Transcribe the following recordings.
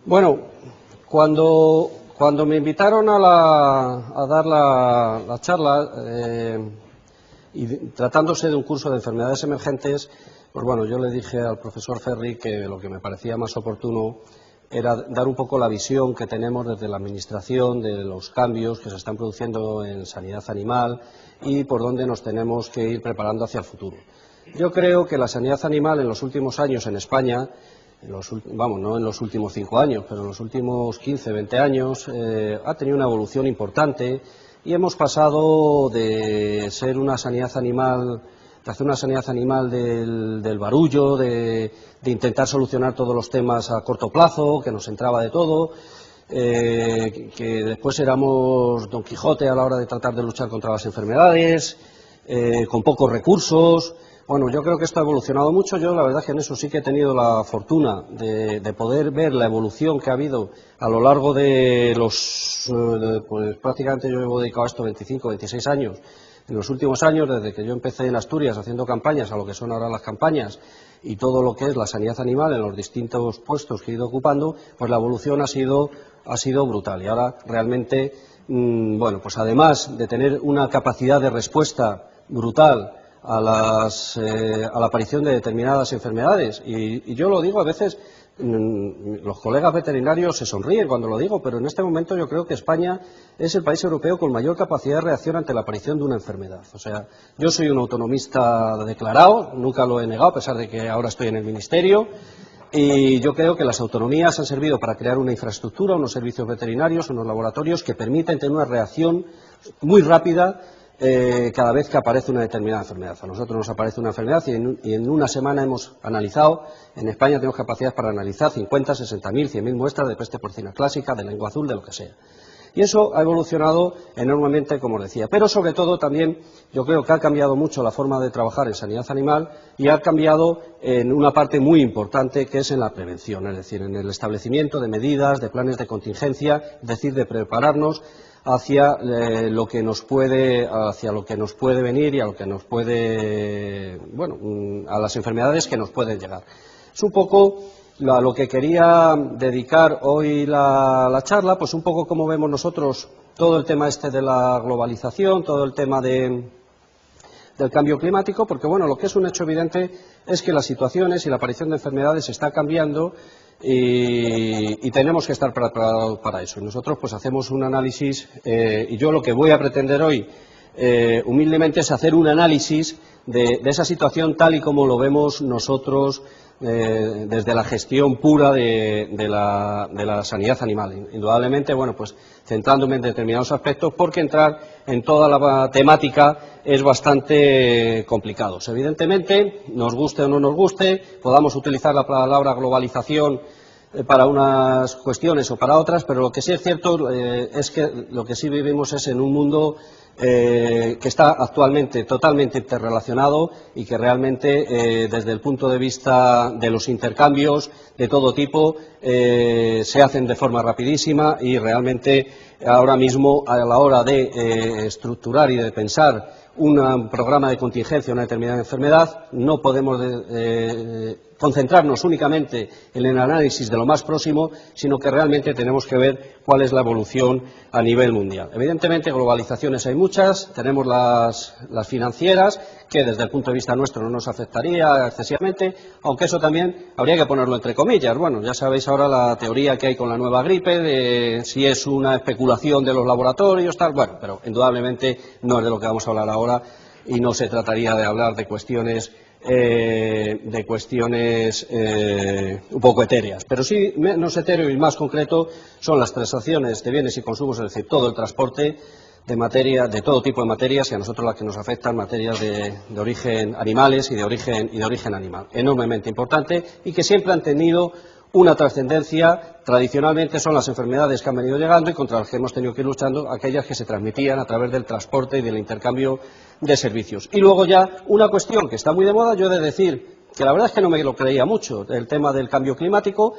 Bueno, cuando me invitaron a dar la charla, y tratándose de un curso de enfermedades emergentes, pues bueno, yo le dije al profesor Ferri que lo que me parecía más oportuno era dar un poco la visión que tenemos desde la Administración de los cambios que se están produciendo en sanidad animal y por dónde nos tenemos que ir preparando hacia el futuro. Yo creo que la sanidad animal en los últimos años en España, no en los últimos 5 años, pero en los últimos 15, 20 años, ha tenido una evolución importante y hemos pasado de ser una sanidad animal, de hacer una sanidad animal del barullo, de intentar solucionar todos los temas a corto plazo, que nos entraba de todo, que después éramos Don Quijote a la hora de tratar de luchar contra las enfermedades, con pocos recursos. Bueno, yo creo que esto ha evolucionado mucho. Yo la verdad es que en eso sí que he tenido la fortuna de poder ver la evolución que ha habido a lo largo de pues prácticamente yo llevo dedicado a esto 25, 26 años. En los últimos años, desde que yo empecé en Asturias haciendo campañas a lo que son ahora las campañas y todo lo que es la sanidad animal en los distintos puestos que he ido ocupando, pues la evolución ha sido brutal. Y ahora realmente, bueno, pues además de tener una capacidad de respuesta brutal a la aparición de determinadas enfermedades, y yo lo digo a veces, los colegas veterinarios se sonríen cuando lo digo, pero en este momento yo creo que España es el país europeo con mayor capacidad de reacción ante la aparición de una enfermedad. O sea, yo soy un autonomista declarado, nunca lo he negado, a pesar de que ahora estoy en el Ministerio, y yo creo que las autonomías han servido para crear una infraestructura, unos servicios veterinarios, unos laboratorios que permiten tener una reacción muy rápida cada vez que aparece una determinada enfermedad. A nosotros nos aparece una enfermedad y en una semana hemos analizado, en España tenemos capacidad para analizar 50, 60.000, 100.000 muestras de peste porcina clásica, de lengua azul, de lo que sea. Y eso ha evolucionado enormemente, como os decía. Pero sobre todo también yo creo que ha cambiado mucho la forma de trabajar en sanidad animal y ha cambiado en una parte muy importante que es en la prevención, es decir, en el establecimiento de medidas, de planes de contingencia, es decir, de prepararnos hacia lo que nos puede venir y a lo que nos puede, bueno, a las enfermedades que nos pueden llegar. Es un poco a lo que quería dedicar hoy la charla, pues un poco cómo vemos nosotros todo el tema este de la globalización, todo el tema del cambio climático, porque bueno, lo que es un hecho evidente es que las situaciones y la aparición de enfermedades está cambiando y tenemos que estar preparados para eso. Y nosotros pues hacemos un análisis y yo lo que voy a pretender hoy humildemente es hacer un análisis de esa situación tal y como lo vemos nosotros desde la gestión pura de la sanidad animal. Indudablemente, bueno, pues centrándome en determinados aspectos, porque entrar en toda la temática es bastante complicado. Evidentemente, nos guste o no nos guste, podamos utilizar la palabra globalización para unas cuestiones o para otras, pero lo que sí es cierto es que lo que sí vivimos es en un mundo que está actualmente totalmente interrelacionado y que realmente desde el punto de vista de los intercambios de todo tipo se hacen de forma rapidísima y realmente ahora mismo a la hora de estructurar y de pensar un programa de contingencia a una determinada enfermedad no podemos concentrarnos únicamente en el análisis de lo más próximo, sino que realmente tenemos que ver cuál es la evolución a nivel mundial. Evidentemente, globalizaciones hay muchas, tenemos las financieras, que desde el punto de vista nuestro no nos afectaría excesivamente, aunque eso también habría que ponerlo entre comillas. Bueno, ya sabéis ahora la teoría que hay con la nueva gripe, de si es una especulación de los laboratorios, tal, bueno, pero indudablemente no es de lo que vamos a hablar ahora y no se trataría de hablar de cuestiones un poco etéreas, pero sí menos etéreo y más concreto son las transacciones de bienes y consumos, es decir, todo el transporte de materia, de todo tipo de materias y a nosotros las que nos afectan, materias de origen animales y de origen animal, enormemente importante y que siempre han tenido una trascendencia. Tradicionalmente son las enfermedades que han venido llegando y contra las que hemos tenido que ir luchando, aquellas que se transmitían a través del transporte y del intercambio de servicios. Y luego ya una cuestión que está muy de moda, yo he de decir que la verdad es que no me lo creía mucho, el tema del cambio climático,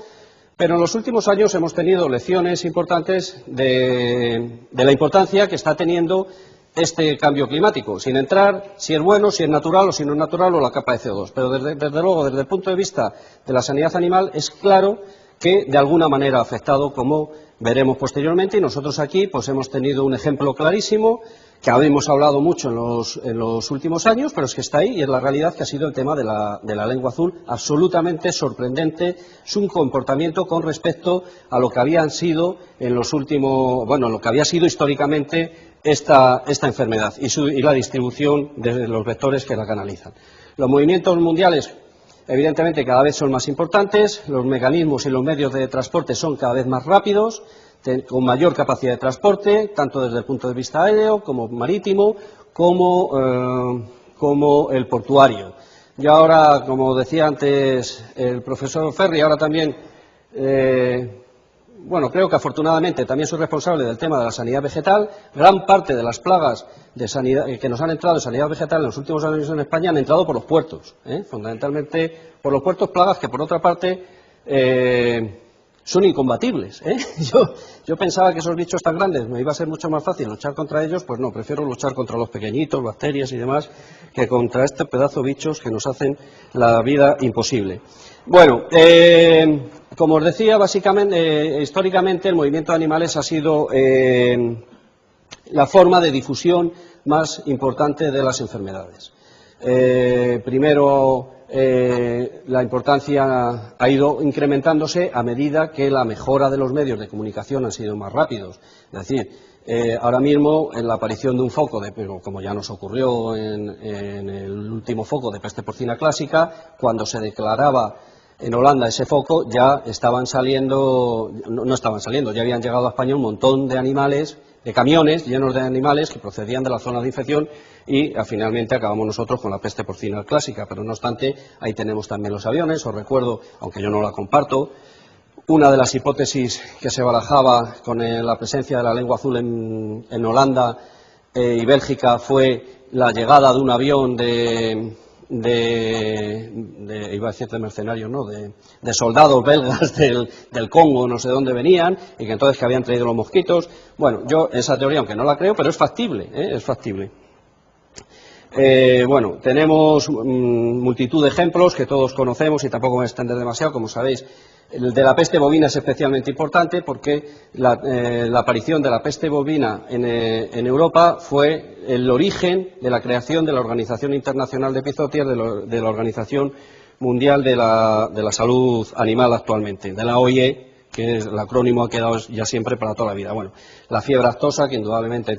pero en los últimos años hemos tenido lecciones importantes de la importancia que está teniendo este cambio climático, sin entrar si es bueno, si es natural o si no es natural o la capa de CO2. Pero desde luego, desde el punto de vista de la sanidad animal, es claro que de alguna manera ha afectado, como veremos posteriormente, y nosotros aquí pues hemos tenido un ejemplo clarísimo que habíamos hablado mucho en los últimos años, pero es que está ahí y es la realidad, que ha sido el tema de la lengua azul. Absolutamente sorprendente su comportamiento con respecto a lo que habían sido en los últimos, bueno, lo que había sido históricamente esta enfermedad y la distribución de los vectores que la canalizan. Los movimientos mundiales, evidentemente, cada vez son más importantes, los mecanismos y los medios de transporte son cada vez más rápidos, con mayor capacidad de transporte, tanto desde el punto de vista aéreo, como marítimo, como el portuario. Yo ahora, como decía antes el profesor Ferri, ahora también, bueno, creo que afortunadamente también soy responsable del tema de la sanidad vegetal. Gran parte de las plagas de sanidad, que nos han entrado en sanidad vegetal en los últimos años en España han entrado por los puertos, fundamentalmente por los puertos, plagas que por otra parte son incombatibles. Yo pensaba que esos bichos tan grandes me iba a ser mucho más fácil luchar contra ellos, pues no, prefiero luchar contra los pequeñitos, bacterias y demás, que contra este pedazo de bichos que nos hacen la vida imposible. Bueno, como os decía, básicamente, históricamente el movimiento de animales ha sido la forma de difusión más importante de las enfermedades. Primero, la importancia ha ido incrementándose a medida que la mejora de los medios de comunicación han sido más rápidos. Es decir, ahora mismo, en la aparición de un foco, como ya nos ocurrió en el último foco de peste porcina clásica, cuando se declaraba en Holanda ese foco, ya estaban saliendo, no estaban saliendo, ya habían llegado a España un montón de animales, de camiones llenos de animales que procedían de la zona de infección, y finalmente acabamos nosotros con la peste porcina clásica. Pero no obstante, ahí tenemos también los aviones. Os recuerdo, aunque yo no la comparto, una de las hipótesis que se barajaba con la presencia de la lengua azul en Holanda y Bélgica fue la llegada de un avión iba a decir de mercenarios, no, de soldados belgas del Congo, no sé dónde venían, y que entonces que habían traído los mosquitos. Bueno, yo esa teoría, aunque no la creo, pero es factible, es factible. Bueno, tenemos multitud de ejemplos que todos conocemos y tampoco me voy a extender demasiado, como sabéis. El de la peste bovina es especialmente importante porque la aparición de la peste bovina en Europa fue el origen de la creación de la Organización Internacional de Epizootías, de la Organización Mundial de la Salud Animal actualmente, de la OIE, que es el acrónimo ha quedado ya siempre para toda la vida. Bueno, la fiebre aftosa, que indudablemente ha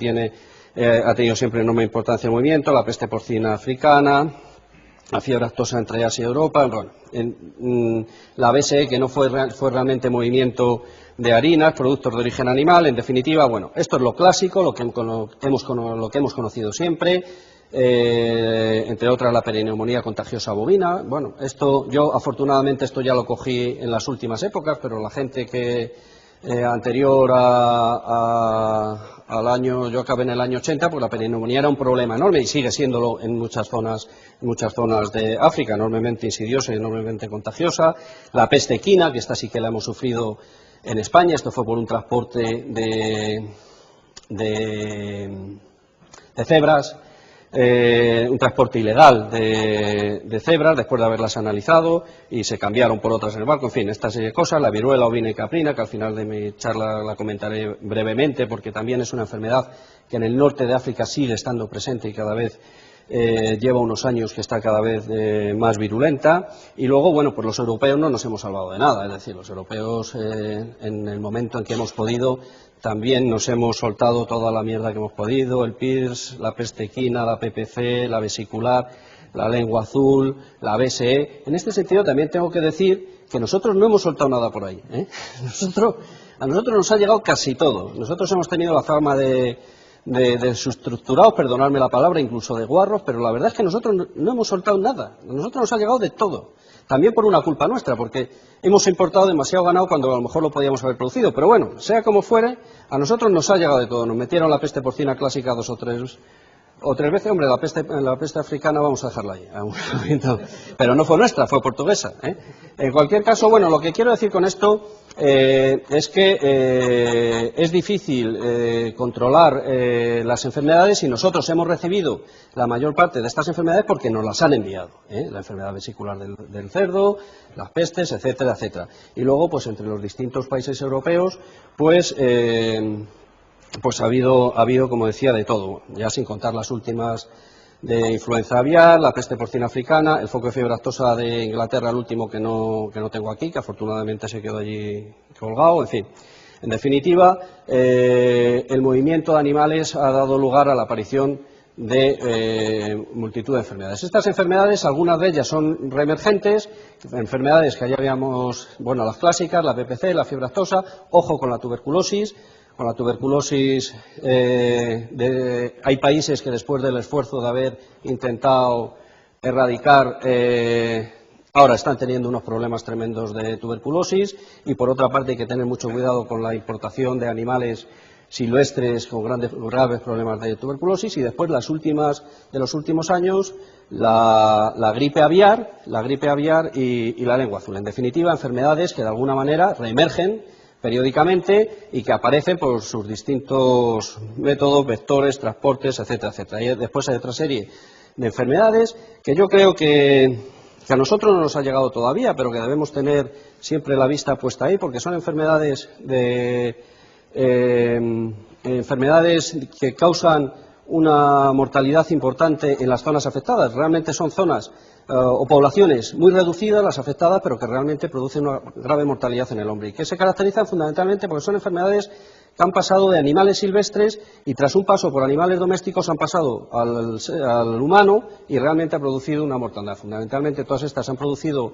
tenido siempre enorme importancia en el movimiento, la peste porcina africana, la fiebre aftosa entre Asia y Europa, bueno, la BSE, que no fue realmente movimiento de harinas, productos de origen animal. En definitiva, bueno, esto es lo clásico, lo que hemos conocido siempre, entre otras la perineumonía contagiosa bovina. Bueno, yo afortunadamente esto ya lo cogí en las últimas épocas, pero la gente que anterior al año, yo acabé en el año 80, pues la perineumonía era un problema enorme y sigue siéndolo en muchas zonas de África, enormemente insidiosa y enormemente contagiosa. La peste equina, que esta sí que la hemos sufrido en España, esto fue por un transporte de cebras, un transporte ilegal de cebras después de haberlas analizado y se cambiaron por otras en el barco, en fin, esta serie de cosas. La viruela ovina y caprina, que al final de mi charla la comentaré brevemente, porque también es una enfermedad que en el norte de África sigue estando presente y cada vez lleva unos años que está cada vez más virulenta. Y luego, bueno, pues los europeos no nos hemos salvado de nada, es decir, los europeos en el momento en que hemos podido también nos hemos soltado toda la mierda que hemos podido, el PIRS, la peste equina, la PPC, la vesicular, la lengua azul, la BSE. En este sentido también tengo que decir que nosotros no hemos soltado nada por ahí, ¿eh? A nosotros nos ha llegado casi todo. Nosotros hemos tenido la fama de desestructurados, perdonadme la palabra, incluso de guarros, pero la verdad es que nosotros no hemos soltado nada. A nosotros nos ha llegado de todo. También por una culpa nuestra, porque hemos importado demasiado ganado cuando a lo mejor lo podíamos haber producido. Pero bueno, sea como fuere, a nosotros nos ha llegado de todo. Nos metieron la peste porcina clásica 2 o 3 O 3 veces, hombre, la peste africana vamos a dejarla ahí. Pero no fue nuestra, fue portuguesa. En cualquier caso, bueno, lo que quiero decir con esto es que es difícil controlar las enfermedades y nosotros hemos recibido la mayor parte de estas enfermedades porque nos las han enviado. La enfermedad vesicular del cerdo, las pestes, etcétera, etcétera. Y luego, pues entre los distintos países europeos, pues ha habido, como decía, de todo, ya sin contar las últimas de influenza aviar, la peste porcina africana, el foco de fiebre aftosa de Inglaterra, el último que no tengo aquí, que afortunadamente se quedó allí colgado, en fin. En definitiva, el movimiento de animales ha dado lugar a la aparición de multitud de enfermedades. Estas enfermedades, algunas de ellas son reemergentes, enfermedades que ya habíamos, bueno, las clásicas, la PPC, la fiebre aftosa, ojo con la tuberculosis. Con la tuberculosis hay países que después del esfuerzo de haber intentado erradicar ahora están teniendo unos problemas tremendos de tuberculosis y por otra parte hay que tener mucho cuidado con la importación de animales silvestres con graves problemas de tuberculosis y después de los últimos años la gripe aviar y la lengua azul. En definitiva, enfermedades que de alguna manera reemergen periódicamente y que aparecen por sus distintos métodos, vectores, transportes, etcétera, etcétera. Y después hay otra serie de enfermedades que yo creo que a nosotros no nos ha llegado todavía, pero que debemos tener siempre la vista puesta ahí, porque son enfermedades que causan una mortalidad importante en las zonas afectadas. Realmente son zonas o poblaciones muy reducidas las afectadas, pero que realmente producen una grave mortalidad en el hombre y que se caracterizan fundamentalmente porque son enfermedades que han pasado de animales silvestres y tras un paso por animales domésticos han pasado al humano y realmente ha producido una mortandad. Fundamentalmente todas estas se han producido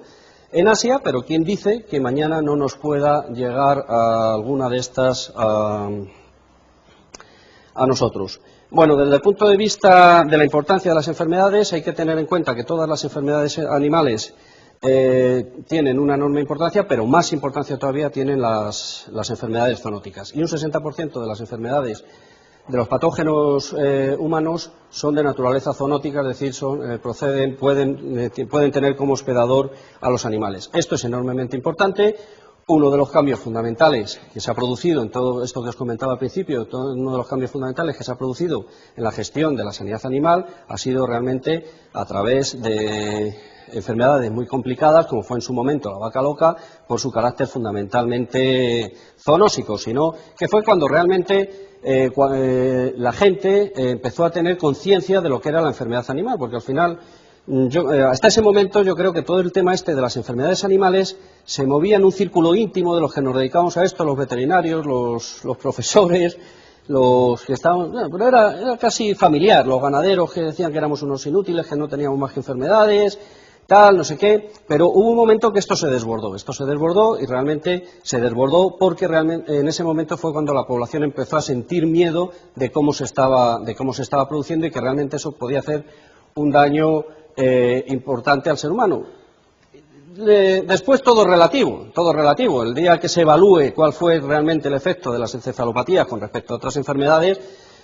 en Asia, pero ¿quién dice que mañana no nos pueda llegar a alguna de estas a nosotros? Bueno, desde el punto de vista de la importancia de las enfermedades, hay que tener en cuenta que todas las enfermedades animales tienen una enorme importancia, pero más importancia todavía tienen las enfermedades zoonóticas. Y un 60% de las enfermedades de los patógenos humanos son de naturaleza zoonótica, es decir, pueden tener como hospedador a los animales. Esto es enormemente importante. Uno de los cambios fundamentales que se ha producido en todo esto que os comentaba al principio, uno de los cambios fundamentales que se ha producido en la gestión de la sanidad animal ha sido realmente a través de enfermedades muy complicadas, como fue en su momento la vaca loca, por su carácter fundamentalmente zoonósico, sino que fue cuando realmente la gente empezó a tener conciencia de lo que era la enfermedad animal, porque al final hasta ese momento yo creo que todo el tema de las enfermedades animales se movía en un círculo íntimo de los que nos dedicamos a esto, los veterinarios, los profesores, los que estaban, pero era casi familiar, los ganaderos que decían que éramos unos inútiles, que no teníamos más que enfermedades, tal, no sé qué, pero hubo un momento que esto se desbordó y realmente se desbordó porque realmente en ese momento fue cuando la población empezó a sentir miedo de cómo se estaba produciendo y que realmente eso podía hacer un daño importante al ser humano. Después todo relativo. El día que se evalúe cuál fue realmente el efecto de las encefalopatías con respecto a otras enfermedades,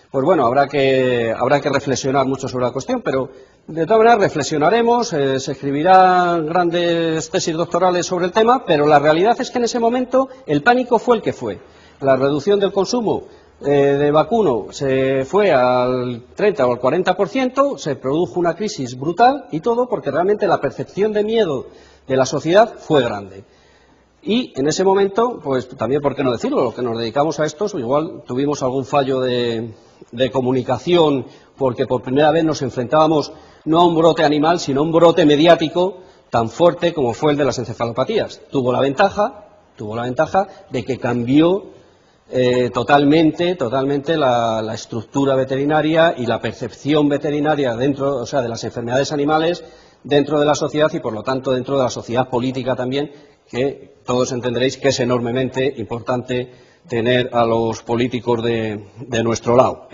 pues bueno, habrá que reflexionar mucho sobre la cuestión, pero de todas maneras reflexionaremos, se escribirán grandes tesis doctorales sobre el tema, pero la realidad es que en ese momento el pánico fue el que fue. La reducción del consumo de vacuno se fue al 30 o al 40%, se produjo una crisis brutal y todo porque realmente la percepción de miedo de la sociedad fue grande. Y en ese momento, pues también, ¿por qué no decirlo? Los que nos dedicamos a esto, igual tuvimos algún fallo de comunicación porque por primera vez nos enfrentábamos no a un brote animal, sino a un brote mediático tan fuerte como fue el de las encefalopatías. Tuvo la ventaja de que cambió totalmente la estructura veterinaria y la percepción veterinaria dentro, o sea, de las enfermedades animales dentro de la sociedad y por lo tanto dentro de la sociedad política también, que todos entenderéis que es enormemente importante tener a los políticos de nuestro lado,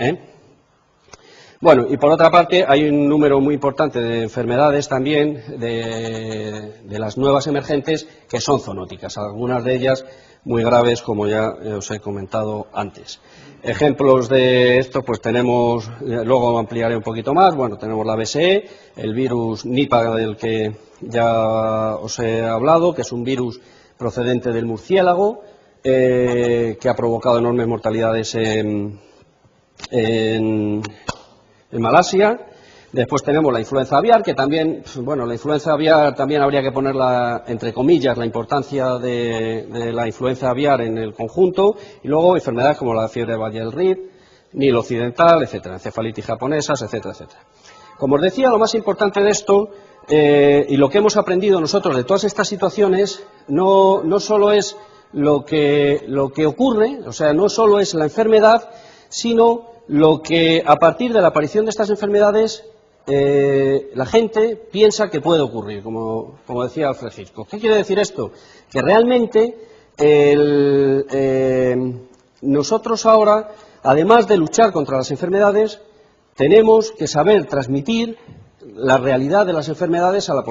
Bueno, y por otra parte hay un número muy importante de enfermedades también, de las nuevas emergentes, que son zoonóticas, algunas de ellas muy graves, como ya os he comentado antes. Ejemplos de esto, pues tenemos, luego ampliaré un poquito más, bueno, tenemos la BSE, el virus Nipah del que ya os he hablado, que es un virus procedente del murciélago, que ha provocado enormes mortalidades en Malasia. Después tenemos la influenza aviar, que también, bueno, la influenza aviar también habría que ponerla entre comillas, la importancia de la influenza aviar en el conjunto, y luego enfermedades como la fiebre de Valle del Rift, Nil occidental, etcétera, encefalitis japonesas, etcétera, etcétera. Como os decía, lo más importante de esto, y lo que hemos aprendido nosotros de todas estas situaciones, no solo es lo que ocurre, o sea, no solo es la enfermedad, sino lo que a partir de la aparición de estas enfermedades la gente piensa que puede ocurrir, como decía Alfred Hitchcock. ¿Qué quiere decir esto? Que realmente nosotros ahora, además de luchar contra las enfermedades, tenemos que saber transmitir la realidad de las enfermedades a la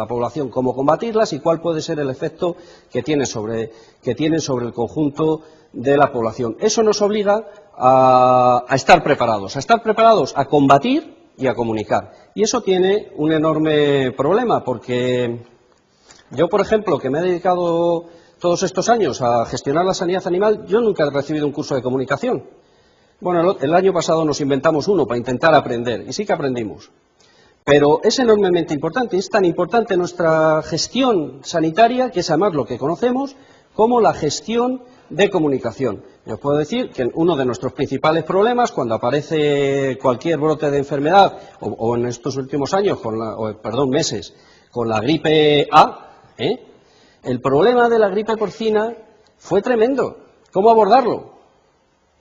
población, cómo combatirlas y cuál puede ser el efecto que tienen sobre el conjunto de la población. Eso nos obliga a estar preparados, a combatir y a comunicar. Y eso tiene un enorme problema, porque yo, por ejemplo, que me he dedicado todos estos años a gestionar la sanidad animal, yo nunca he recibido un curso de comunicación. Bueno, el año pasado nos inventamos uno para intentar aprender, y sí que aprendimos. Pero es enormemente importante, es tan importante nuestra gestión sanitaria, que es además lo que conocemos, como la gestión de comunicación. Yo puedo decir que uno de nuestros principales problemas, cuando aparece cualquier brote de enfermedad, o en estos últimos años, meses, con la gripe A, el problema de la gripe porcina fue tremendo. ¿Cómo abordarlo?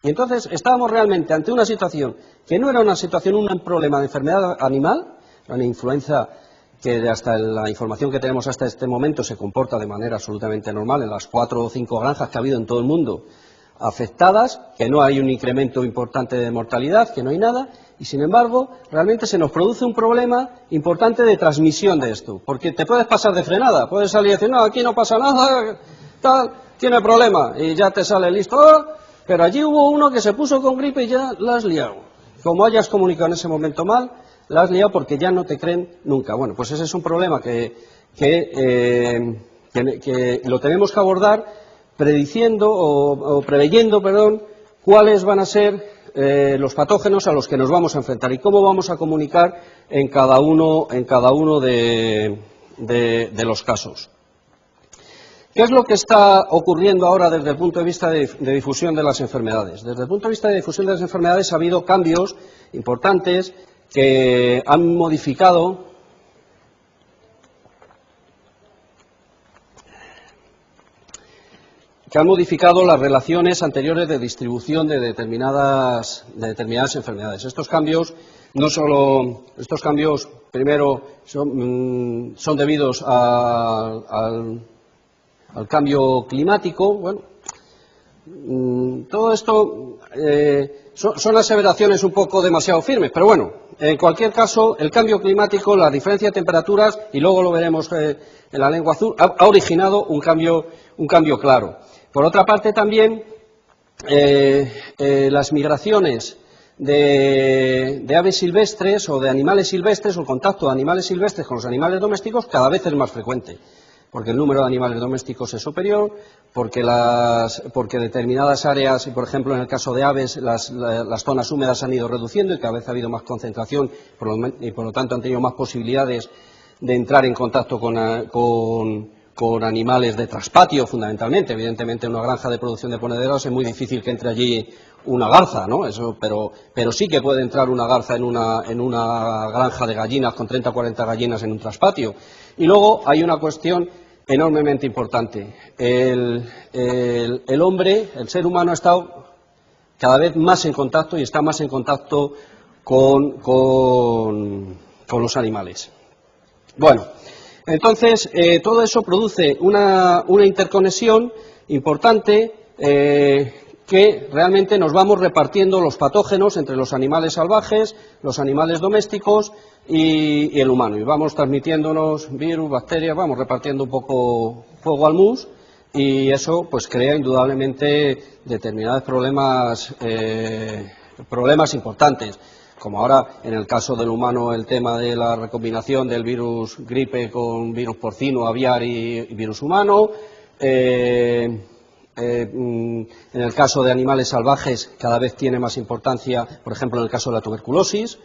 Y entonces estábamos realmente ante una situación que no era un problema de enfermedad animal, una influenza que hasta la información que tenemos hasta este momento se comporta de manera absolutamente normal en las 4 o 5 granjas que ha habido en todo el mundo afectadas, que no hay un incremento importante de mortalidad, que no hay nada, y sin embargo realmente se nos produce un problema importante de transmisión de esto, porque te puedes pasar de frenada, puedes salir y decir, no, aquí no pasa nada, tal, tiene problema, y ya te sale listo, pero allí hubo uno que se puso con gripe y ya la has liado. Como hayas comunicado en ese momento mal, la has liado porque ya no te creen nunca. Bueno, pues ese es un problema que lo tenemos que abordar prediciendo o preveyendo, cuáles van a ser los patógenos a los que nos vamos a enfrentar y cómo vamos a comunicar en cada uno de los casos. ¿Qué es lo que está ocurriendo ahora desde el punto de vista de difusión de las enfermedades? Desde el punto de vista de difusión de las enfermedades ha habido cambios importantes que han modificado las relaciones anteriores de distribución de determinadas enfermedades. Estos cambios primero son debidos al cambio climático. Bueno, todo esto son aseveraciones un poco demasiado firmes, pero bueno, en cualquier caso, el cambio climático, la diferencia de temperaturas, y luego lo veremos en la lengua azul, ha originado un cambio claro. Por otra parte, también las migraciones de aves silvestres o de animales silvestres, o el contacto de animales silvestres con los animales domésticos, cada vez es más frecuente, porque el número de animales domésticos es superior, porque determinadas áreas, por ejemplo en el caso de aves, las zonas húmedas han ido reduciendo y cada vez ha habido más concentración y por lo tanto han tenido más posibilidades de entrar en contacto con animales de traspatio, fundamentalmente. Evidentemente, en una granja de producción de ponederos es muy difícil que entre allí una garza, ¿no? Pero sí que puede entrar una garza en una granja de gallinas con 30 o 40 gallinas en un traspatio. Y luego hay una cuestión enormemente importante. El hombre, el ser humano, ha estado cada vez más en contacto y está más en contacto con los animales. Bueno, entonces todo eso produce una interconexión importante que realmente nos vamos repartiendo los patógenos entre los animales salvajes, los animales domésticos y el humano. Y vamos transmitiéndonos virus, bacterias, vamos repartiendo un poco fuego al mus, y eso pues crea indudablemente determinados problemas importantes, como ahora en el caso del humano el tema de la recombinación del virus gripe con virus porcino, aviar y virus humano. En el caso de animales salvajes cada vez tiene más importancia, por ejemplo, en el caso de la tuberculosis.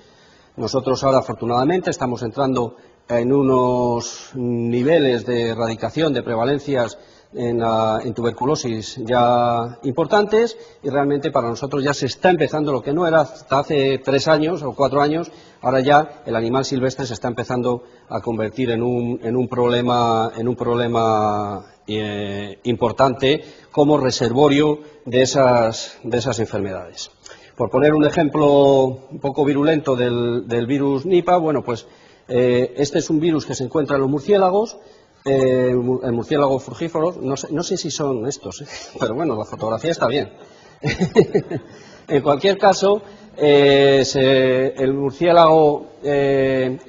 Nosotros ahora, afortunadamente, estamos entrando en unos niveles de erradicación de prevalencias en tuberculosis ya importantes, y realmente para nosotros ya se está empezando lo que no era hasta hace 3 años o 4 años. Ahora ya el animal silvestre se está empezando a convertir en un problema importante como reservorio de esas enfermedades. Por poner un ejemplo un poco virulento del virus Nipah, bueno, pues este es un virus que se encuentra en los murciélagos, el murciélago frugívoro, no sé si son estos, pero bueno, la fotografía está bien. En cualquier caso, el murciélago es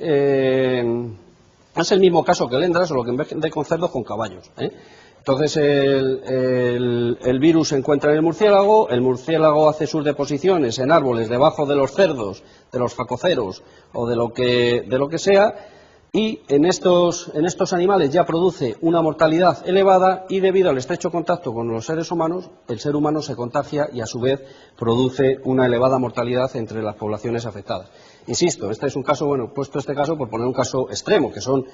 el mismo caso que el ENDRA, solo que en vez de con cerdos, con caballos, ¿eh? Entonces el virus se encuentra en el murciélago hace sus deposiciones en árboles debajo de los cerdos, de los facoceros o de lo que sea, y en estos animales ya produce una mortalidad elevada, y debido al estrecho contacto con los seres humanos, el ser humano se contagia y a su vez produce una elevada mortalidad entre las poblaciones afectadas. Insisto, este es un caso, bueno, puesto este caso por poner un caso extremo, que son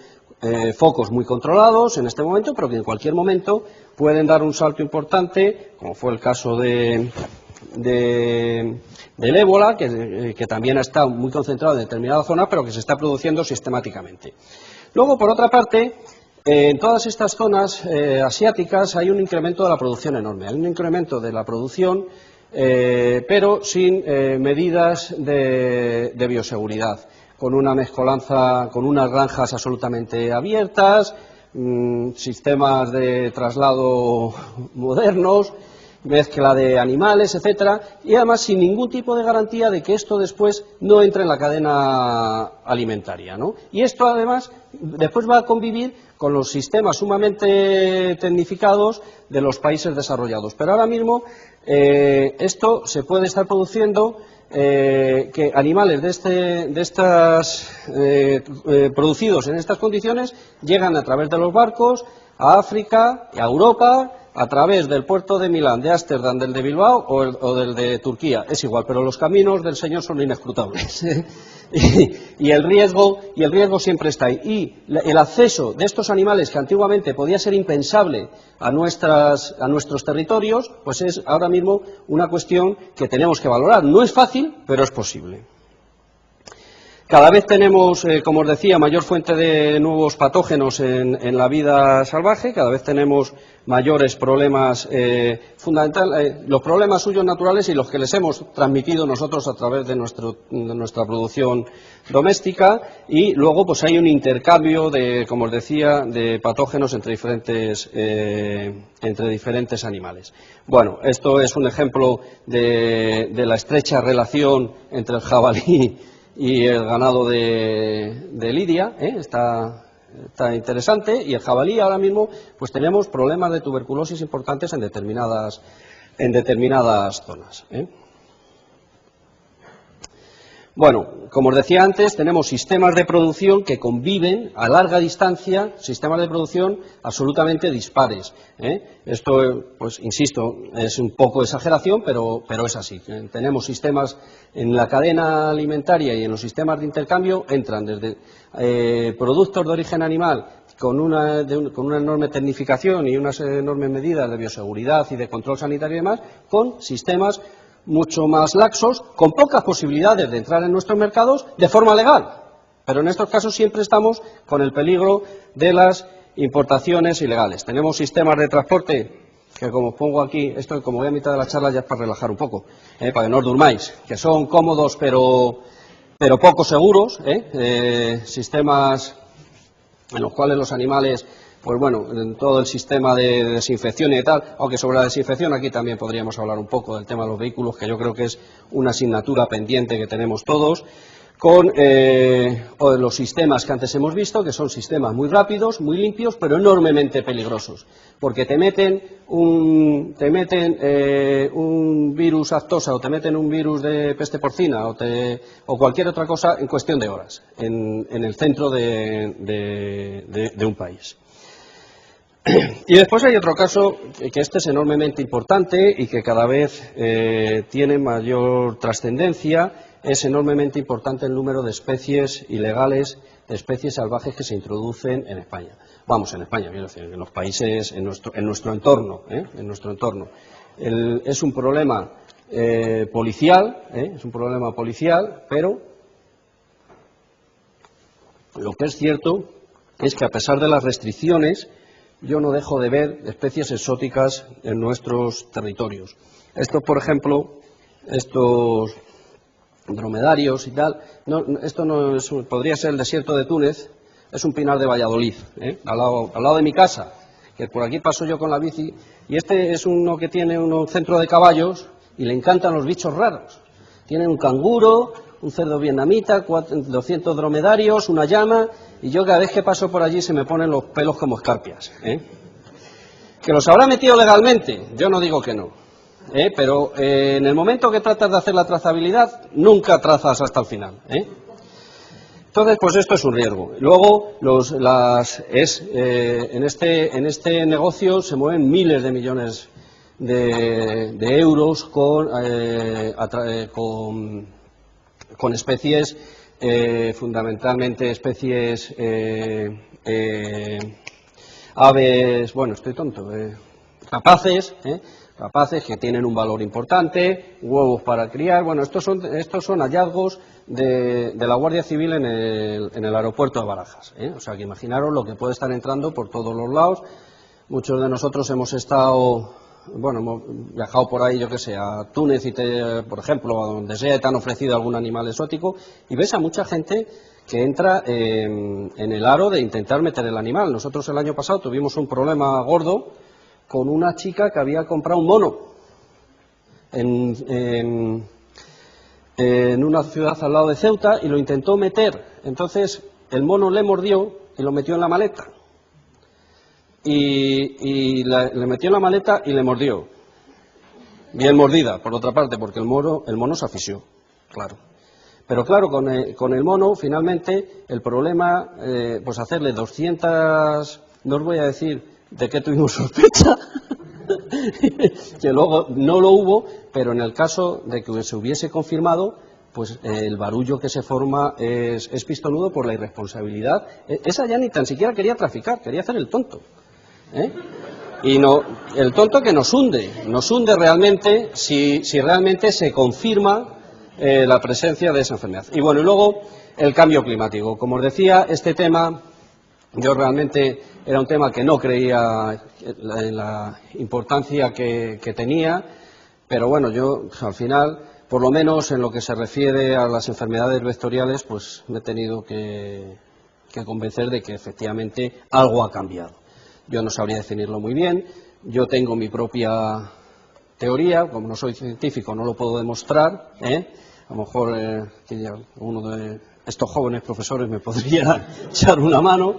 focos muy controlados en este momento, pero que en cualquier momento pueden dar un salto importante, como fue el caso del ébola, que también ha estado muy concentrado en determinadas zonas, pero que se está produciendo sistemáticamente. Luego, por otra parte, en todas estas zonas asiáticas hay un incremento de la producción enorme, hay un incremento de la producción, pero sin medidas de bioseguridad, con una mezcolanza, con unas granjas absolutamente abiertas, sistemas de traslado modernos, mezcla de animales, etcétera, y además sin ningún tipo de garantía de que esto después no entre en la cadena alimentaria, ¿no? Y esto además después va a convivir con los sistemas sumamente tecnificados de los países desarrollados. Pero ahora mismo esto se puede estar produciendo, que animales producidos en estas condiciones llegan a través de los barcos a África, a Europa, a través del puerto de Milán, de Ámsterdam, del de Bilbao o del de Turquía. Es igual, pero los caminos del Señor son inescrutables. y el riesgo siempre está ahí. Y el acceso de estos animales, que antiguamente podía ser impensable a nuestros territorios, pues es ahora mismo una cuestión que tenemos que valorar. No es fácil, pero es posible. Cada vez tenemos, como os decía, mayor fuente de nuevos patógenos en la vida salvaje, cada vez tenemos mayores problemas los problemas suyos naturales y los que les hemos transmitido nosotros a través de nuestra producción doméstica, y luego pues hay un intercambio como os decía, de patógenos entre diferentes animales. Bueno, esto es un ejemplo de la estrecha relación entre el jabalí y el ganado de lidia, está interesante, y el jabalí ahora mismo pues tenemos problemas de tuberculosis importantes en determinadas zonas. Bueno, como os decía antes, tenemos sistemas de producción que conviven a larga distancia, sistemas de producción absolutamente dispares. Esto, pues insisto, es un poco exageración, pero es así. Tenemos sistemas en la cadena alimentaria y en los sistemas de intercambio, entran desde productos de origen animal con una enorme tecnificación y unas enormes medidas de bioseguridad y de control sanitario y demás, con sistemas mucho más laxos, con pocas posibilidades de entrar en nuestros mercados de forma legal. Pero en estos casos siempre estamos con el peligro de las importaciones ilegales. Tenemos sistemas de transporte que, como os pongo aquí, esto como voy a mitad de la charla ya es para relajar un poco, para que no os durmáis, que son cómodos pero poco seguros, sistemas en los cuales los animales pues bueno, en todo el sistema de desinfección y tal, aunque sobre la desinfección aquí también podríamos hablar un poco del tema de los vehículos, que yo creo que es una asignatura pendiente que tenemos todos, con los sistemas que antes hemos visto, que son sistemas muy rápidos, muy limpios, pero enormemente peligrosos, porque te meten un virus aftosa o te meten un virus de peste porcina o cualquier otra cosa en cuestión de horas, en el centro de un país. Y después hay otro caso, que este es enormemente importante y que cada vez tiene mayor trascendencia. Es enormemente importante el número de especies ilegales, de especies salvajes que se introducen en España. Vamos, en España, quiero decir, en los países, en nuestro entorno, es un problema policial, pero lo que es cierto es que a pesar de las restricciones, yo no dejo de ver especies exóticas en nuestros territorios. Estos, por ejemplo, estos dromedarios y tal, esto no es, podría ser el desierto de Túnez, es un pinar de Valladolid, al lado de mi casa, que por aquí paso yo con la bici, y este es uno que tiene un centro de caballos y le encantan los bichos raros. Tienen un canguro, un cerdo vietnamita, 200 dromedarios, una llama, y yo cada vez que paso por allí se me ponen los pelos como escarpias. ¿Que los habrá metido legalmente? Yo no digo que no. Pero en el momento que tratas de hacer la trazabilidad, nunca trazas hasta el final. Entonces, pues esto es un riesgo. Luego, en este negocio se mueven miles de millones de euros con especies, fundamentalmente especies aves, bueno, estoy tonto, rapaces que tienen un valor importante, huevos para criar. Bueno, estos son hallazgos de la Guardia Civil en el aeropuerto de Barajas. O sea, que imaginaros lo que puede estar entrando por todos los lados. Muchos de nosotros hemos viajado por ahí, yo qué sé, a Túnez, por ejemplo, a donde sea, te han ofrecido algún animal exótico, y ves a mucha gente que entra en el aro de intentar meter el animal. Nosotros el año pasado tuvimos un problema gordo con una chica que había comprado un mono en una ciudad al lado de Ceuta y lo intentó meter. Entonces el mono le mordió y lo metió en la maleta. Y le metió en la maleta y le mordió. Bien mordida, por otra parte, porque el mono se asfixió, claro. Pero claro, con el mono, finalmente, el problema, pues hacerle 200, no os voy a decir de qué tuvimos sospecha, que luego no lo hubo, pero en el caso de que se hubiese confirmado, pues el barullo que se forma es pistonudo por la irresponsabilidad. Esa ya ni tan siquiera quería traficar, quería hacer el tonto. Y no, el tonto que nos hunde realmente si realmente se confirma la presencia de esa enfermedad. Y bueno, y luego el cambio climático. Como os decía, este tema, yo realmente era un tema que no creía en la importancia que tenía, pero bueno, yo al final, por lo menos en lo que se refiere a las enfermedades vectoriales, pues me he tenido que convencer de que efectivamente algo ha cambiado. Yo no sabría definirlo muy bien, yo tengo mi propia teoría, como no soy científico no lo puedo demostrar, a lo mejor uno de estos jóvenes profesores me podría echar una mano,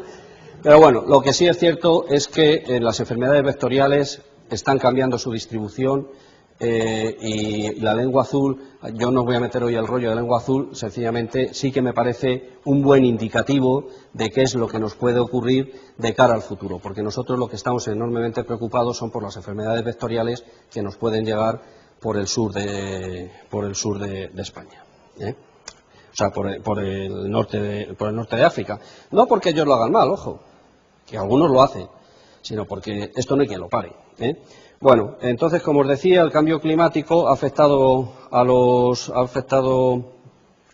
pero bueno, lo que sí es cierto es que las enfermedades vectoriales están cambiando su distribución y la lengua azul, yo no voy a meter hoy el rollo de lengua azul, sencillamente sí que me parece un buen indicativo de qué es lo que nos puede ocurrir de cara al futuro, porque nosotros lo que estamos enormemente preocupados son por las enfermedades vectoriales que nos pueden llegar por el sur de España, o sea, por el norte de África. No porque ellos lo hagan mal, ojo, que algunos lo hacen, sino porque esto no hay quien lo pare. Bueno, entonces, como os decía, el cambio climático ha afectado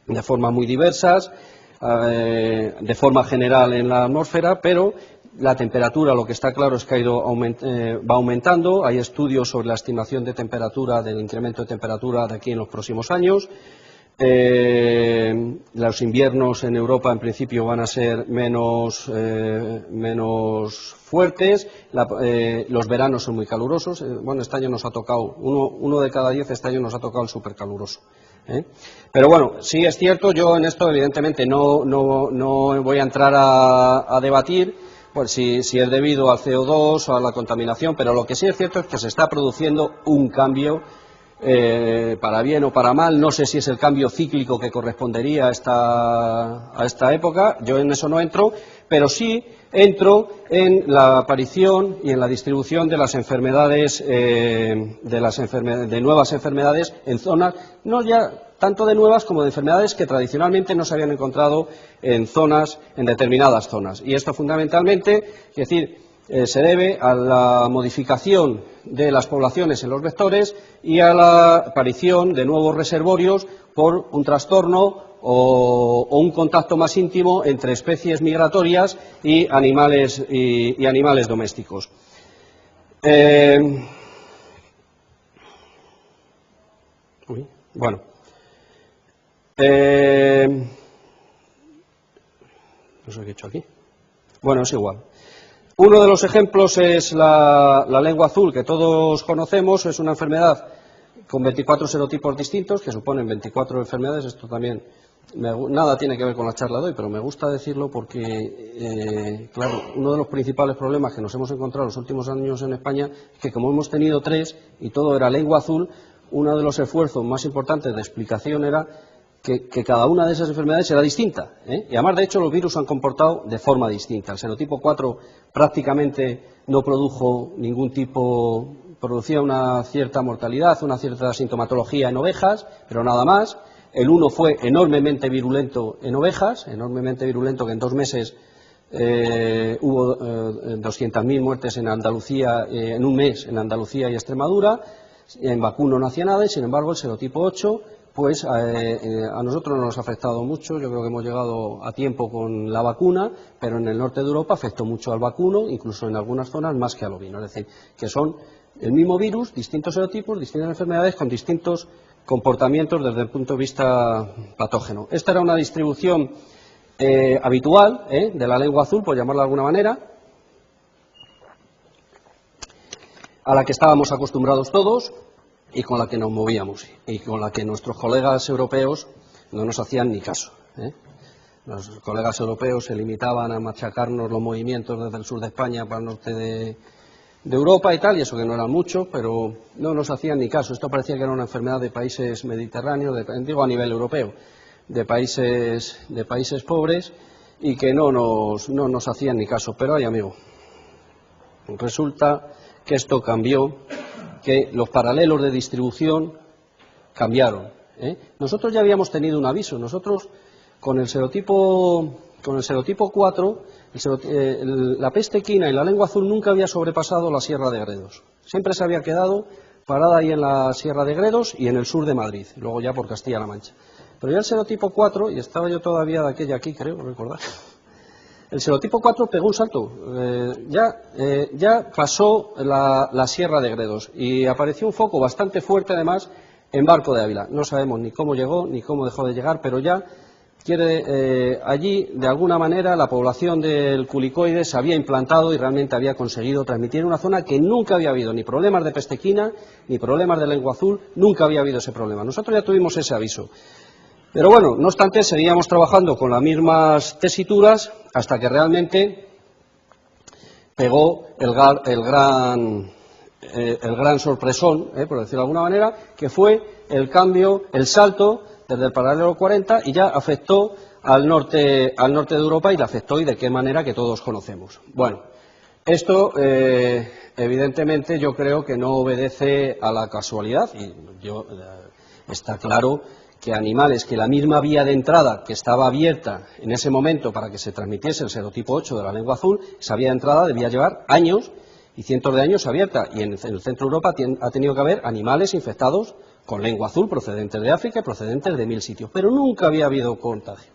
de formas muy diversas, de forma general en la atmósfera, pero la temperatura, lo que está claro es que va aumentando. Hay estudios sobre la estimación de temperatura, del incremento de temperatura de aquí en los próximos años. Los inviernos en Europa en principio van a ser menos fuertes, los veranos son muy calurosos. Bueno, este año nos ha tocado, uno de cada 10 este año nos ha tocado el supercaluroso. Pero bueno, sí es cierto, yo en esto evidentemente no voy a entrar a debatir pues si es debido al CO2 o a la contaminación, pero lo que sí es cierto es que se está produciendo un cambio, para bien o para mal. No sé si es el cambio cíclico que correspondería a esta época, yo en eso no entro, pero sí entro en la aparición y en la distribución de las enfermedades, de nuevas enfermedades en zonas, no ya tanto de nuevas como de enfermedades que tradicionalmente no se habían encontrado en determinadas zonas. Y esto fundamentalmente, es decir, se debe a la modificación de las poblaciones en los vectores y a la aparición de nuevos reservorios por un trastorno o un contacto más íntimo entre especies migratorias y animales domésticos. Bueno. No sé qué he hecho aquí. Bueno, es igual. Uno de los ejemplos es la lengua azul, que todos conocemos. Es una enfermedad con 24 serotipos distintos, que suponen 24 enfermedades. Esto también nada tiene que ver con la charla de hoy, pero me gusta decirlo porque, claro, uno de los principales problemas que nos hemos encontrado en los últimos años en España es que como hemos tenido 3 y todo era lengua azul, uno de los esfuerzos más importantes de explicación era que cada una de esas enfermedades era distinta, y además, de hecho, los virus se han comportado de forma distinta. El serotipo 4 prácticamente no producía una cierta mortalidad, una cierta sintomatología en ovejas, pero nada más. El 1 fue enormemente virulento en ovejas, enormemente virulento, que en 2 meses hubo 200.000 muertes en Andalucía, en un mes en Andalucía y Extremadura. En vacuno no hacía nada y, sin embargo, el serotipo 8, pues a nosotros no nos ha afectado mucho. Yo creo que hemos llegado a tiempo con la vacuna, pero en el norte de Europa afectó mucho al vacuno, incluso en algunas zonas más que al ovino. Es decir, que son el mismo virus, distintos serotipos, distintas enfermedades con distintos comportamientos desde el punto de vista patógeno. Esta era una distribución habitual de la lengua azul, por llamarla de alguna manera, a la que estábamos acostumbrados todos y con la que nos movíamos y con la que nuestros colegas europeos no nos hacían ni caso. Los colegas europeos se limitaban a machacarnos los movimientos desde el sur de España para el norte de Europa y tal, y eso que no eran muchos, pero no nos hacían ni caso. Esto parecía que era una enfermedad de países mediterráneos, digo a nivel europeo, de países pobres, y que no nos hacían ni caso. Pero ay, amigo, resulta que esto cambió, que los paralelos de distribución cambiaron. Nosotros ya habíamos tenido un aviso. Nosotros con el serotipo 4, la peste equina y la lengua azul nunca había sobrepasado la Sierra de Gredos. Siempre se había quedado parada ahí en la Sierra de Gredos y en el sur de Madrid, luego ya por Castilla-La Mancha. Pero ya el serotipo 4, y estaba yo todavía de aquella aquí, creo recordar, el serotipo 4 pegó un salto, ya pasó la Sierra de Gredos y apareció un foco bastante fuerte además en Barco de Ávila. No sabemos ni cómo llegó ni cómo dejó de llegar, pero ya allí de alguna manera la población del culicoide se había implantado y realmente había conseguido transmitir en una zona que nunca había habido ni problemas de peste equina ni problemas de lengua azul, nunca había habido ese problema. Nosotros ya tuvimos ese aviso. Pero bueno, no obstante, seguíamos trabajando con las mismas tesituras hasta que realmente pegó el gran sorpresón, por decirlo de alguna manera, que fue el cambio, el salto desde el paralelo 40 y ya afectó al norte de Europa, y le afectó y de qué manera que todos conocemos. Bueno, esto evidentemente yo creo que no obedece a la casualidad y está claro que animales que la misma vía de entrada que estaba abierta en ese momento para que se transmitiese el serotipo 8 de la lengua azul, esa vía de entrada debía llevar años y cientos de años abierta, y en el centro de Europa ha tenido que haber animales infectados con lengua azul procedentes de África y procedentes de 1000 sitios, pero nunca había habido contagio.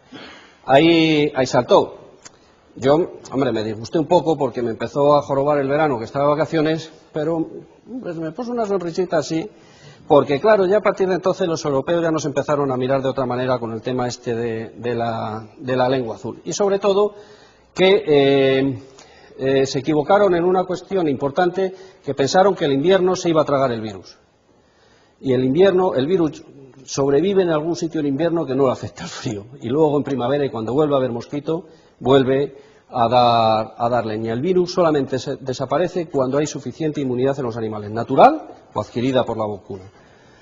Ahí saltó. Yo, hombre, me disgusté un poco porque me empezó a jorobar el verano, que estaba de vacaciones, pero pues, me puso una sonrisita así, porque claro, ya a partir de entonces los europeos ya nos empezaron a mirar de otra manera con el tema este de la lengua azul. Y sobre todo que se equivocaron en una cuestión importante, que pensaron que el invierno se iba a tragar el virus. Y el invierno, el virus sobrevive en algún sitio en invierno que no le afecta el frío. Y luego en primavera, y cuando vuelve a haber mosquito, vuelve a dar leña. El virus solamente desaparece cuando hay suficiente inmunidad en los animales, natural o adquirida por la vacuna.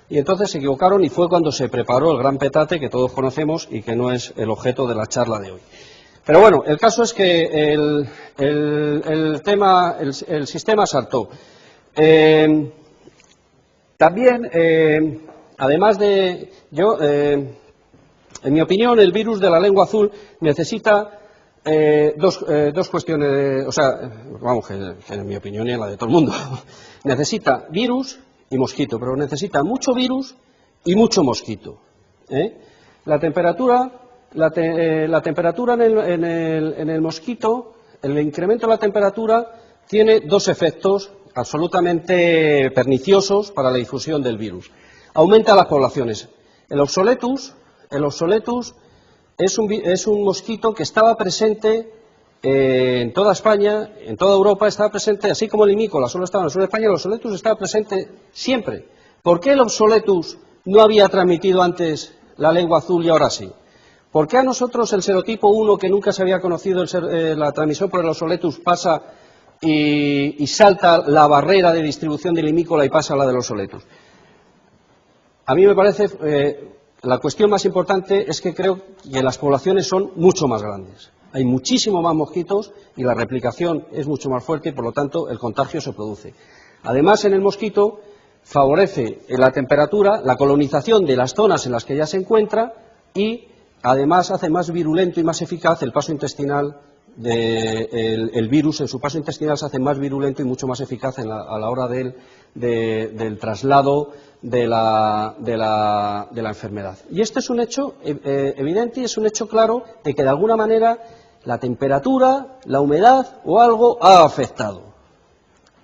Y entonces se equivocaron y fue cuando se preparó el gran petate que todos conocemos y que no es el objeto de la charla de hoy. Pero bueno, el caso es que el sistema saltó. También, además de en mi opinión, el virus de la lengua azul necesita dos cuestiones, o sea, vamos, que en mi opinión y en la de todo el mundo, necesita virus y mosquito, pero necesita mucho virus y mucho mosquito. La temperatura en el mosquito, el incremento de la temperatura tiene dos efectos absolutamente perniciosos para la difusión del virus. Aumenta las poblaciones. El Oxoletus es un mosquito que estaba presente en toda España, en toda Europa, estaba presente, así como el limícola solo estaba en el sur de España, el Oxoletus estaba presente siempre. ¿Por qué el Oxoletus no había transmitido antes la lengua azul y ahora sí? ¿Por qué a nosotros el serotipo 1, que nunca se había conocido la transmisión por el Oxoletus, pasa y salta la barrera de distribución del limícola y pasa a la del Oxoletus? A mí me parece, la cuestión más importante es que creo que las poblaciones son mucho más grandes. Hay muchísimo más mosquitos y la replicación es mucho más fuerte y, por lo tanto, el contagio se produce. Además, en el mosquito favorece la temperatura, la colonización de las zonas en las que ya se encuentra y, además, hace más virulento y más eficaz el paso intestinal. El virus en su paso intestinal se hace más virulento y mucho más eficaz a la hora del traslado de la enfermedad. Y este es un hecho evidente y es un hecho claro de que de alguna manera la temperatura, la humedad o algo ha afectado.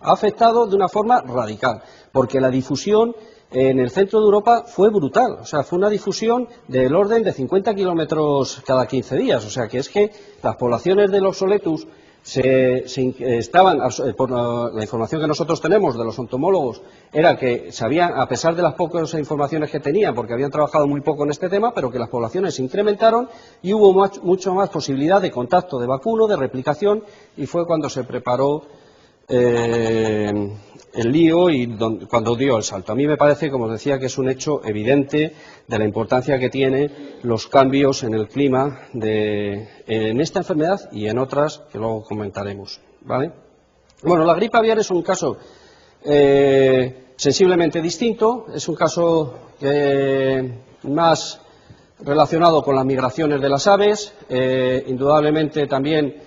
Ha afectado de una forma radical, porque la difusión en el centro de Europa fue brutal, o sea, fue una difusión del orden de 50 kilómetros cada 15 días, o sea, que es que las poblaciones del Oxoletus estaban, por la información que nosotros tenemos de los entomólogos, era que sabían, a pesar de las pocas informaciones que tenían, porque habían trabajado muy poco en este tema, pero que las poblaciones se incrementaron y hubo mucho más posibilidad de contacto de vacuno, de replicación, y fue cuando se preparó el lío y cuando dio el salto. A mí me parece, como os decía, que es un hecho evidente de la importancia que tienen los cambios en el clima en esta enfermedad y en otras que luego comentaremos, ¿vale? Bueno, la gripe aviar es un caso sensiblemente distinto, es un caso más relacionado con las migraciones de las aves, indudablemente también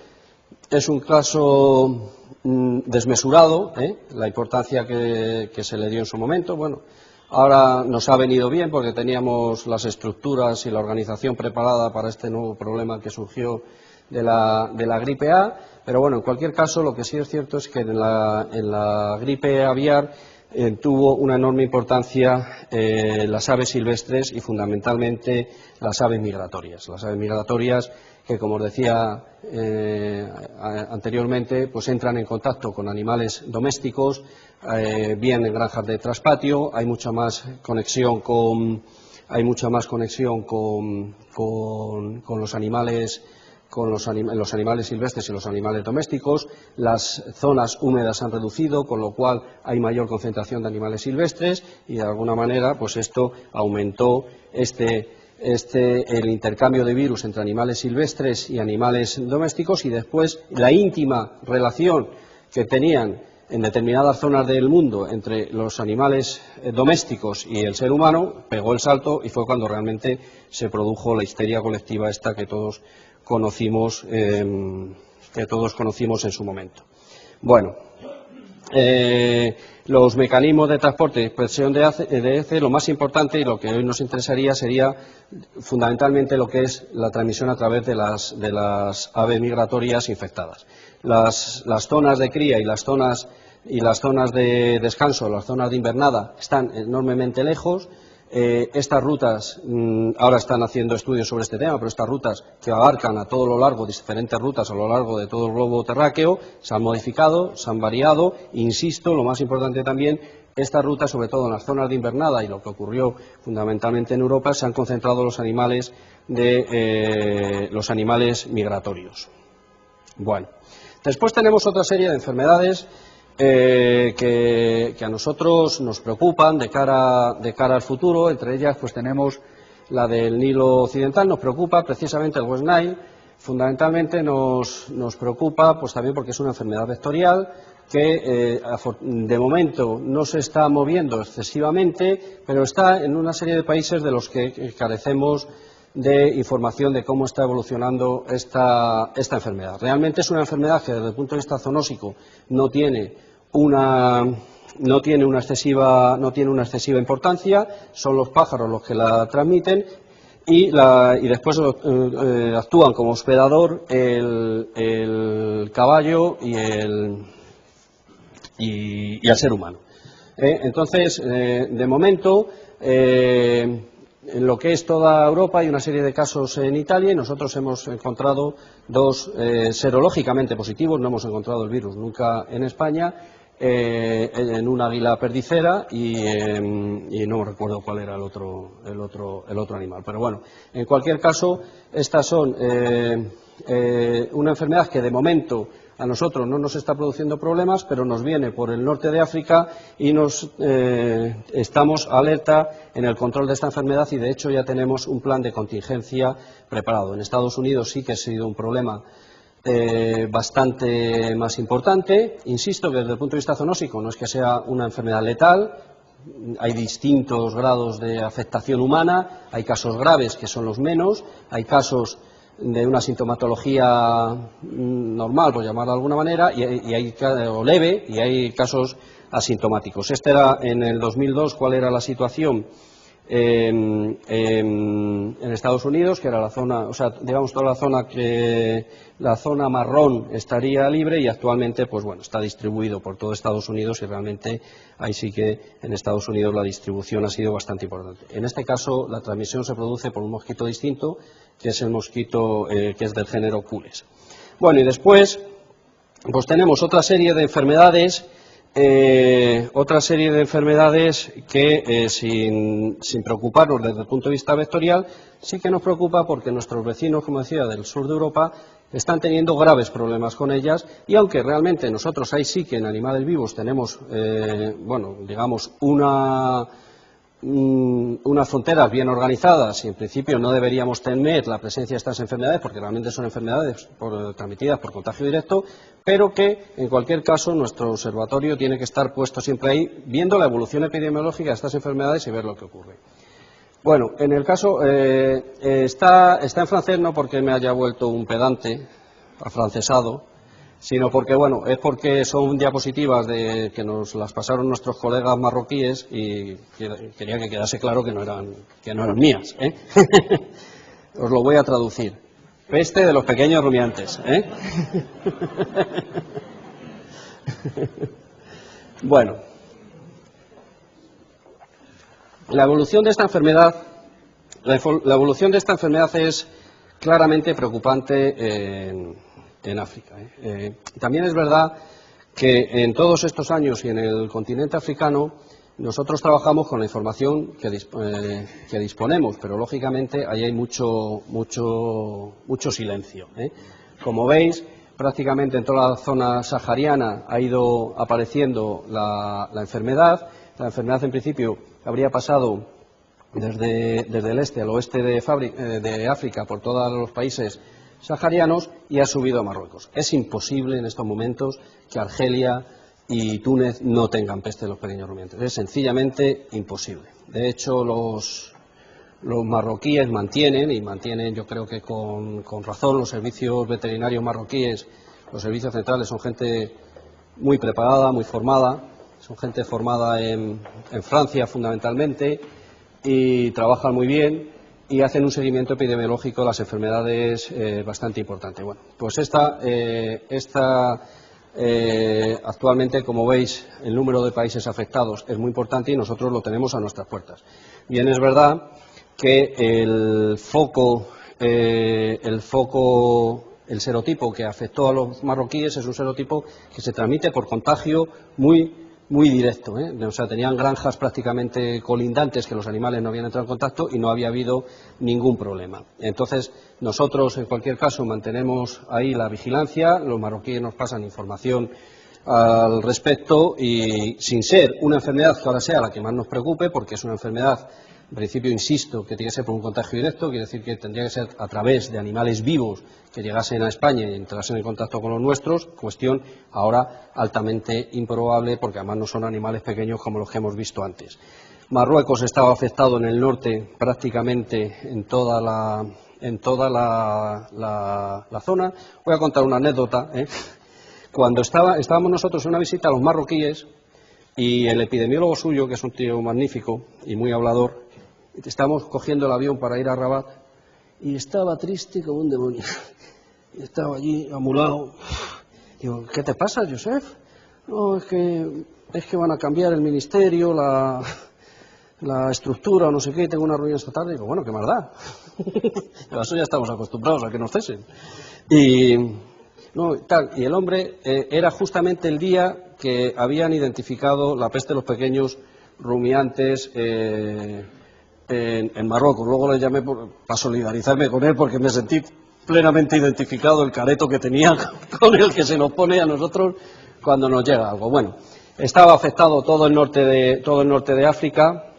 es un caso desmesurado, la importancia que se le dio en su momento. Bueno, ahora nos ha venido bien porque teníamos las estructuras y la organización preparada para este nuevo problema que surgió de la gripe A, pero bueno, en cualquier caso, lo que sí es cierto es que en la gripe aviar tuvo una enorme importancia las aves silvestres y fundamentalmente las aves migratorias. Las aves migratorias que, como os decía anteriormente, pues entran en contacto con animales domésticos, bien en granjas de traspatio, hay mucha más conexión con los animales, los animales silvestres y los animales domésticos. Las zonas húmedas han reducido, con lo cual hay mayor concentración de animales silvestres y de alguna manera pues esto aumentó el intercambio de virus entre animales silvestres y animales domésticos, y después la íntima relación que tenían en determinadas zonas del mundo entre los animales domésticos y el ser humano pegó el salto y fue cuando realmente se produjo la histeria colectiva esta que todos conocimos en su momento. Bueno, los mecanismos de transporte y dispersión de ECE, lo más importante y lo que hoy nos interesaría sería fundamentalmente lo que es la transmisión a través de las aves migratorias infectadas. Las zonas de cría y las zonas y las zonas de descanso, las zonas de invernada, están enormemente lejos. Estas rutas, ahora están haciendo estudios sobre este tema, pero estas rutas que abarcan a todo lo largo, diferentes rutas a lo largo de todo el globo terráqueo, se han modificado, se han variado. Insisto, lo más importante también, estas rutas, sobre todo en las zonas de invernada y lo que ocurrió fundamentalmente en Europa, se han concentrado los animales migratorios. Bueno, después tenemos otra serie de enfermedades que a nosotros nos preocupan de cara al futuro. Entre ellas pues tenemos la del Nilo Occidental, nos preocupa precisamente el West Nile. Fundamentalmente nos preocupa pues también porque es una enfermedad vectorial que de momento no se está moviendo excesivamente, pero está en una serie de países de los que carecemos de información de cómo está evolucionando esta enfermedad. Realmente es una enfermedad que desde el punto de vista zoonósico no tiene una excesiva importancia, son los pájaros los que la transmiten y después actúan como hospedador el caballo y el ser humano. Entonces, de momento, en lo que es toda Europa hay una serie de casos en Italia y nosotros hemos encontrado dos serológicamente positivos, no hemos encontrado el virus nunca en España, en un águila perdicera y no recuerdo cuál era el otro animal. Pero bueno, en cualquier caso, estas son una enfermedad que de momento a nosotros no nos está produciendo problemas, pero nos viene por el norte de África y estamos alerta en el control de esta enfermedad y de hecho ya tenemos un plan de contingencia preparado. En Estados Unidos sí que ha sido un problema bastante más importante. Insisto que desde el punto de vista zoonósico no es que sea una enfermedad letal, hay distintos grados de afectación humana, hay casos graves que son los menos, hay casos de una sintomatología normal, por llamarlo de alguna manera, o leve, y hay casos asintomáticos. Este era en el 2002, ¿cuál era la situación en Estados Unidos? Que era la zona, o sea, digamos toda la zona marrón estaría libre y actualmente, pues bueno, está distribuido por todo Estados Unidos y realmente ahí sí que en Estados Unidos la distribución ha sido bastante importante. En este caso, la transmisión se produce por un mosquito distinto, que es el mosquito que es del género Cules. Bueno, y después pues tenemos otra serie de enfermedades que sin preocuparnos desde el punto de vista vectorial sí que nos preocupa porque nuestros vecinos, como decía, del sur de Europa están teniendo graves problemas con ellas y aunque realmente nosotros ahí sí que en animales vivos tenemos digamos unas fronteras bien organizadas y en principio no deberíamos temer la presencia de estas enfermedades porque realmente son enfermedades transmitidas por contagio directo, pero que en cualquier caso nuestro observatorio tiene que estar puesto siempre ahí viendo la evolución epidemiológica de estas enfermedades y ver lo que ocurre. Bueno, en el caso está en francés no porque me haya vuelto un pedante afrancesado, sino porque, bueno, es porque son diapositivas que nos las pasaron nuestros colegas marroquíes y quería que quedase claro que no eran mías, ¿eh? Os lo voy a traducir. Peste de los pequeños rumiantes, ¿eh? Bueno, la evolución de esta enfermedad es claramente preocupante en África. También es verdad que en todos estos años y en el continente africano nosotros trabajamos con la información que disponemos, pero lógicamente ahí hay mucho silencio. Como veis, prácticamente en toda la zona sahariana ha ido apareciendo la enfermedad. La enfermedad en principio habría pasado desde el este al oeste de África por todos los países saharianos y ha subido a Marruecos. Es imposible en estos momentos que Argelia y Túnez no tengan peste de los pequeños rumiantes. Es sencillamente imposible. De hecho, los marroquíes mantienen, yo creo que con razón, los servicios veterinarios marroquíes, los servicios centrales son gente muy preparada, muy formada, son gente formada en Francia fundamentalmente y trabajan muy bien y hacen un seguimiento epidemiológico de las enfermedades bastante importante. Bueno, pues esta Actualmente, como veis, el número de países afectados es muy importante y nosotros lo tenemos a nuestras puertas. Bien, es verdad que el serotipo que afectó a los marroquíes es un serotipo que se transmite por contagio muy directo, ¿eh? O sea, tenían granjas prácticamente colindantes que los animales no habían entrado en contacto y no había habido ningún problema. Entonces, nosotros, en cualquier caso, mantenemos ahí la vigilancia, los marroquíes nos pasan información al respecto y, sin ser una enfermedad que ahora sea la que más nos preocupe, porque es una enfermedad, en principio, insisto, que tiene que ser por un contagio directo, quiere decir que tendría que ser a través de animales vivos que llegasen a España y entrasen en contacto con los nuestros, cuestión ahora altamente improbable, porque además no son animales pequeños como los que hemos visto antes. Marruecos estaba afectado en el norte prácticamente en toda la zona. Voy a contar una anécdota, ¿eh? Cuando estábamos nosotros en una visita a los marroquíes y el epidemiólogo suyo, que es un tío magnífico y muy hablador, estábamos cogiendo el avión para ir a Rabat y estaba triste como un demonio. Y estaba allí amulado. Digo, ¿qué te pasa, Josep? No, es que van a cambiar el ministerio, la estructura o no sé qué, y tengo una reunión esta tarde. Digo, bueno, qué más da. A eso ya estamos acostumbrados a que nos cesen. Y el hombre era justamente el día que habían identificado la peste de los pequeños rumiantes en Marruecos. Luego le llamé para solidarizarme con él porque me sentí plenamente identificado el careto que tenía con el que se nos pone a nosotros cuando nos llega algo. Bueno, estaba afectado todo el norte de África,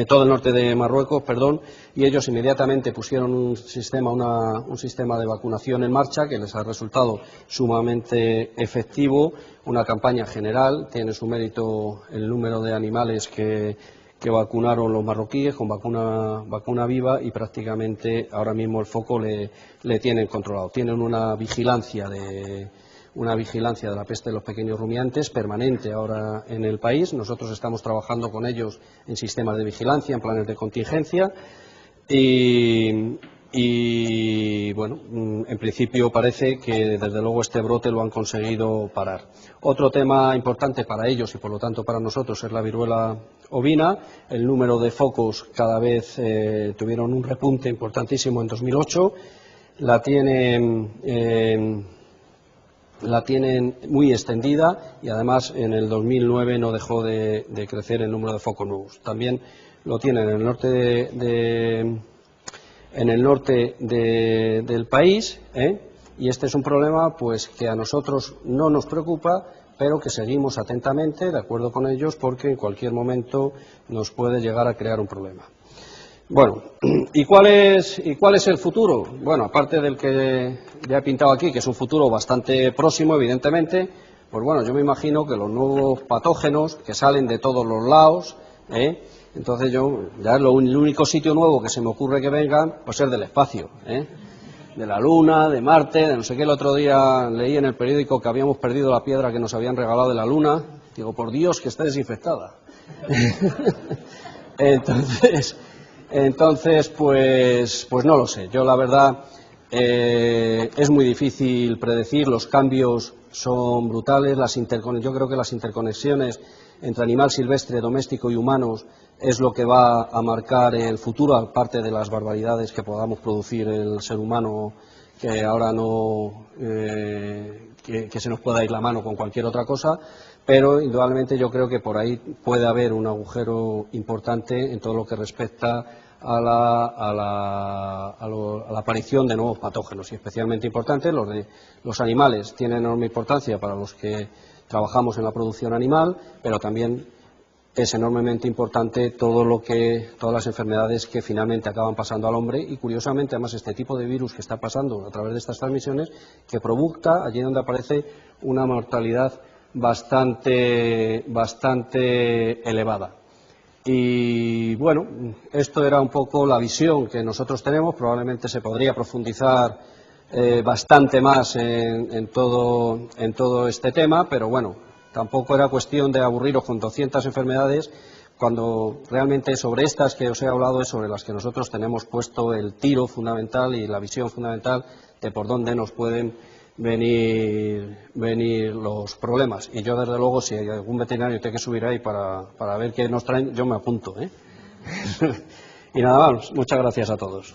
todo el norte de Marruecos, perdón, y ellos inmediatamente pusieron un sistema de vacunación en marcha que les ha resultado sumamente efectivo, una campaña general, tiene su mérito el número de animales que vacunaron los marroquíes con vacuna viva y prácticamente ahora mismo el foco le tienen controlado. Tienen una vigilancia de la peste de los pequeños rumiantes permanente ahora en el país. Nosotros estamos trabajando con ellos en sistemas de vigilancia, en planes de contingencia y bueno, en principio parece que desde luego este brote lo han conseguido parar. Otro tema importante para ellos y por lo tanto para nosotros es la viruela ovina. El número de focos cada vez tuvieron un repunte importantísimo en 2008. La tienen muy extendida y además en el 2009 no dejó de crecer el número de focos nuevos. También lo tienen en el norte del país, y este es un problema pues que a nosotros no nos preocupa, pero que seguimos atentamente de acuerdo con ellos porque en cualquier momento nos puede llegar a crear un problema. Bueno, ¿y cuál es el futuro? Bueno, aparte del que ya he pintado aquí, que es un futuro bastante próximo, evidentemente, pues bueno, yo me imagino que los nuevos patógenos que salen de todos los lados, entonces ya el único sitio nuevo que se me ocurre que vengan, pues es del espacio, de la Luna, de Marte, de no sé qué. El otro día leí en el periódico que habíamos perdido la piedra que nos habían regalado de la Luna. Digo, por Dios, que esté desinfectada. Entonces, pues no lo sé. Yo, la verdad, es muy difícil predecir. Los cambios son brutales. Yo creo que las interconexiones entre animal silvestre, doméstico y humanos es lo que va a marcar el futuro, aparte de las barbaridades que podamos producir el ser humano, que ahora no que se nos pueda ir la mano con cualquier otra cosa. Pero indudablemente yo creo que por ahí puede haber un agujero importante en todo lo que respecta a la aparición de nuevos patógenos, y especialmente importante los animales. Tienen enorme importancia para los que trabajamos en la producción animal, pero también es enormemente importante todas las enfermedades que finalmente acaban pasando al hombre, y curiosamente además este tipo de virus que está pasando a través de estas transmisiones, que provoca allí donde aparece una mortalidad bastante elevada. Y bueno, esto era un poco la visión que nosotros tenemos. Probablemente se podría profundizar bastante más en todo este tema, pero bueno, tampoco era cuestión de aburriros con 200 enfermedades, cuando realmente sobre estas que os he hablado es sobre las que nosotros tenemos puesto el tiro fundamental y la visión fundamental de por dónde nos pueden venir los problemas. Y yo, desde luego, si hay algún veterinario que tiene que subir ahí para ver qué nos traen, yo me apunto, ¿eh? Y nada más, muchas gracias a todos.